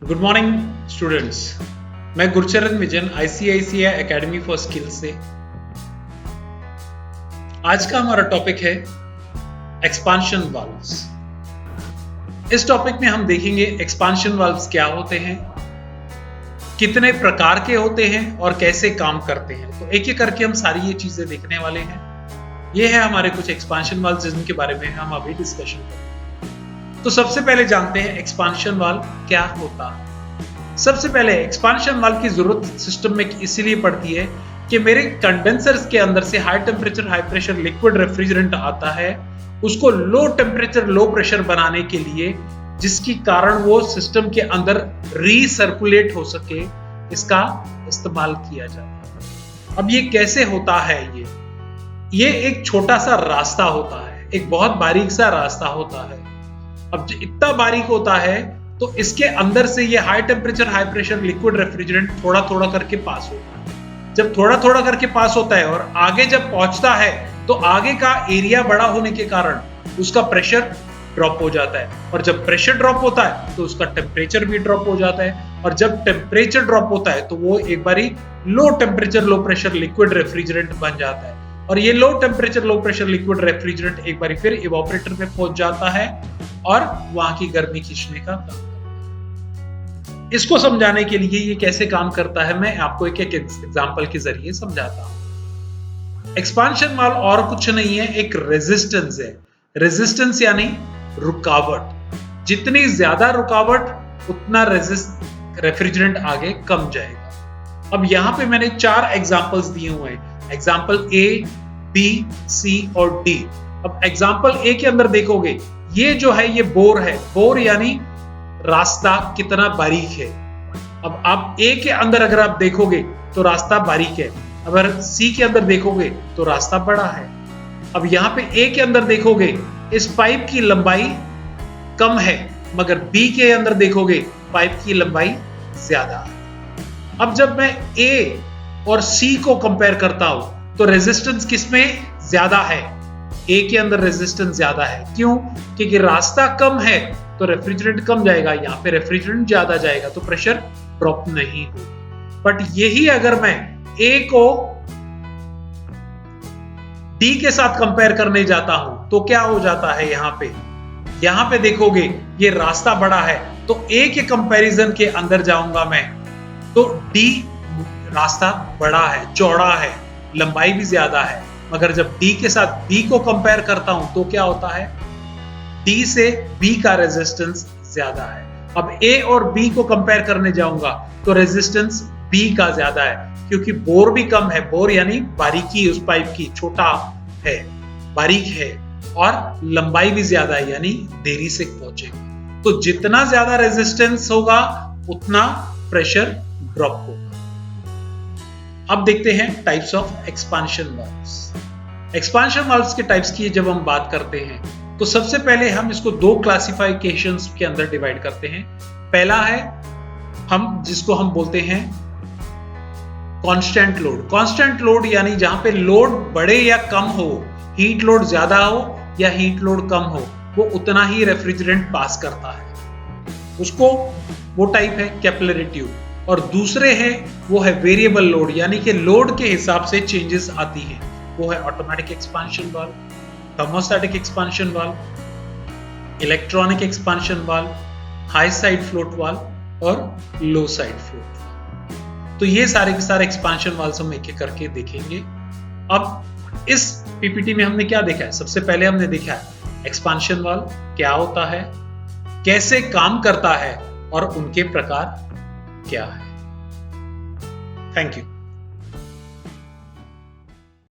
Good morning students. मैं गुरचरण विजन ICICI academy for skills से। आज का हमारा टॉपिक है एक्सपांशन वाल्व्स। इस टॉपिक में हम देखेंगे एक्सपांशन वाल्व्स क्या होते हैं, कितने प्रकार के होते हैं और कैसे काम करते हैं। तो एक एक करके हम सारी ये चीजें देखने वाले हैं। ये है हमारे कुछ एक्सपांशन वाल्व्स जिनके बारे में हम अभी डिस्कशन करेंगे। तो सबसे पहले जानते हैं एक्सपांशन वाल्व क्या होता है। सबसे पहले एक्सपांशन वाल्व की जरूरत सिस्टम में इसीलिए पड़ती है कि मेरे कंडेंसर्स के अंदर से high temperature high pressure liquid refrigerant आता है, उसको लो टेम्परेचर लो प्रेशर बनाने के लिए, जिसकी कारण वो सिस्टम के अंदर रीसर्कुलेट हो सके, इसका इस्तेमाल किया जाता है। अब ये कैसे होता है? ये एक छोटा सा रास्ता होता है, एक बहुत बारीक सा रास्ता होता है। अब इतना बारीक होता है तो इसके अंदर से ये high temperature high pressure liquid refrigerant थोड़ा थोड़ा करके पास होता है। जब थोड़ा थोड़ा करके पास होता है और आगे जब पहुंचता है तो आगे का एरिया बड़ा होने के कारण उसका प्रेशर ड्रॉप हो जाता है, और जब प्रेशर ड्रॉप होता है तो उसका टेम्परेचर भी ड्रॉप हो जाता है, और जब टेम्परेचर ड्रॉप होता है तो वो एक बारी low temperature low pressure liquid refrigerant बन जाता है, और ये low temperature low pressure liquid refrigerant एक बार फिर इवापोरेटर में पहुंच जाता है और वहां की गर्मी खींचने का काम करता है। इसको समझाने के लिए ये कैसे काम करता है मैं आपको एक एक एग्जांपल के जरिए समझाता हूं। एक्सपांशन वाल्व और कुछ नहीं है, एक रेजिस्टेंस है। रेजिस्टेंस यानी रुकावट। जितनी ज्यादा रुकावट उतना रेफ्रिजरेंट आगे कम जाएगा। अब यहां पे मैंने 4 एग्जांपल्स दिए हुए हैं, एग्जांपल A, B, C और D। अब एग्जांपल A के अंदर देखोगे, ये जो है ये बोर है। बोर यानी रास्ता कितना बारीक है। अब आप A के अंदर अगर आप देखोगे तो रास्ता बारीक है, अगर C के अंदर देखोगे तो रास्ता बड़ा है। अब यहां पे A के अंदर देखोगे इस पाइप की लंबाई कम है, मगर B के अंदर देखोगे पाइप की लंबाई ज्यादा है। अब जब मैं A और C को कंपेयर करता हूं तो रेजिस्टेंस किसमें ज्यादा है? A के अंदर रेजिस्टेंस ज्यादा है। क्यों? क्योंकि रास्ता कम है तो रेफ्रिजरेंट कम जाएगा, यहां पे रेफ्रिजरेंट ज्यादा जाएगा तो प्रेशर ड्रॉप नहीं होगा। बट यही अगर मैं A को D के साथ कंपेयर करने जाता हूं तो क्या हो जाता है? यहां पे देखोगे ये रास्ता बड़ा है तो A के कंपैरिजन के अंदर जाऊंगा मैं तो D रास्ता बड़ा है, चौड़ा है, लंबाई भी ज्यादा है, मगर जब D के साथ B को कंपेयर करता हूं तो क्या होता है? D से B का रेजिस्टेंस ज्यादा है। अब A और B को कंपेयर करने जाऊंगा तो रेजिस्टेंस B का ज्यादा है, क्योंकि बोर भी कम है। बोर यानी बारीकी उस पाइप की छोटा है, बारीक है, और लंबाई भी ज्यादा है यानी देरी से पहुंचेगा। तो जितना ज्यादा रेजिस्टेंस होगा उतना प्रेशर ड्रॉप होगा। अब देखते हैं types of expansion valves. Expansion valves के टाइप्स की जब हम बात करते हैं तो सबसे पहले हम इसको 2 क्लासिफिकेशंस के अंदर डिवाइड करते हैं। पहला है जिसको हम बोलते हैं कांस्टेंट लोड। कांस्टेंट लोड यानी जहां पे लोड बढ़े या कम हो, हीट लोड ज्यादा हो या हीट लोड कम हो, वो उतना ही रेफ्रिजरेंट पास करता है। उसको वो टाइप है कैपिलरी ट्यूब। और दूसरे हैं वो है वेरिएबल लोड, यानी कि लोड के हिसाब से चेंजेस आती है, वो है automatic expansion valve, thermostatic expansion valve, electronic expansion valve, high side float valve और लो साइड फ्लोट वाल्व। तो ये सारे के सारे एक्सपांशन वाल्व हम एक एक करके देखेंगे। अब इस पीपीटी में हमने क्या देखा है? सबसे पहले हमने देखा है एक्सपांशन वाल्व क्या होता है, कैसे काम करता है और उनके प्रकार क्या है। Thank you.